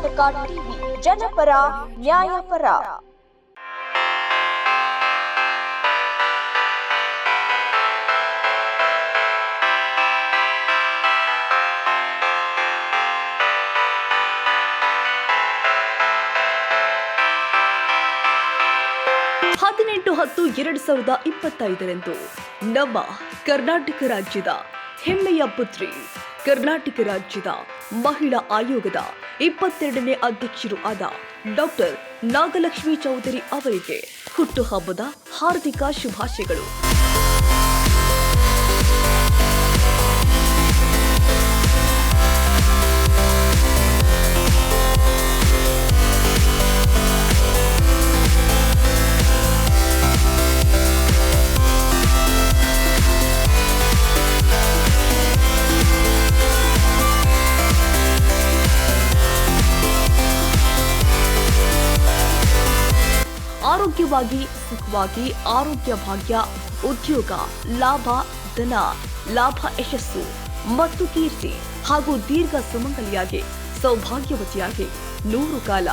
Karnataka TV ಜನಪರ ನ್ಯಾಯಪರ. ಹದಿನೆಂಟು 10/2025 ನಮ್ಮ ಕರ್ನಾಟಕ ರಾಜ್ಯದ ಹೆಮ್ಮೆಯ ಪುತ್ರಿ, ಕರ್ನಾಟಕ ರಾಜ್ಯದ ಮಹಿಳಾ ಆಯೋಗದ 22ನೇ ಅಧ್ಯಕ್ಷರು ಆದ ಡಾಕ್ಟರ್ ನಾಗಲಕ್ಷ್ಮಿ ಚೌಧರಿ ಅವರಿಗೆ ಹುಟ್ಟುಹಬ್ಬದ ಹಾರ್ದಿಕ ಶುಭಾಶಯಗಳು. ಆರೋಗ್ಯವಾಗಿ, ಸುಖವಾಗಿ, ಆರೋಗ್ಯ ಭಾಗ್ಯ, ಉದ್ಯೋಗ, ಲಾಭ, ಧನ, ಲಾಭ, ಯಶಸ್ಸು ಮತ್ತು ಕೀರ್ತಿ ಹಾಗೂ ದೀರ್ಘ ಸುಮಂಗಲಿಯಾಗಿ, ಸೌಭಾಗ್ಯವತಿಯಾಗಿ 100 ಕಾಲ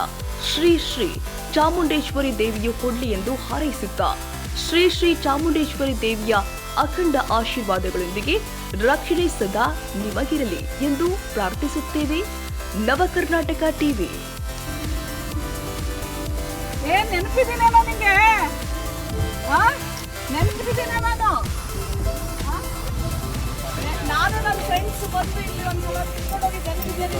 ಶ್ರೀ ಶ್ರೀ ಚಾಮುಂಡೇಶ್ವರಿ ದೇವಿಯು ಕೊಡ್ಲಿ ಎಂದು ಹಾರೈಸುತ್ತಾ, ಶ್ರೀ ಶ್ರೀ ಚಾಮುಂಡೇಶ್ವರಿ ದೇವಿಯ ಅಖಂಡ ಆಶೀರ್ವಾದಗಳೊಂದಿಗೆ ರಕ್ಷಣೆ ಸದಾ ನಿಮಗಿರಲಿ ಎಂದು ಪ್ರಾರ್ಥಿಸುತ್ತೇವೆ. ನವ ಕರ್ನಾಟಕ ಟಿವಿ. ನೆನಪಿದ್ದೀನಿ ನನಗೆ, ನೆನಪಿದ್ದೀನಿ ನಾನು ನನ್ನ ಫ್ರೆಂಡ್ಸ್ ಬಂದು ಇಲ್ಲಿ ಒಂದು ತಿಳ್ಕೊಂಡು ಹೋಗಿ ನೆನಪಿದ್ದೀನಿ.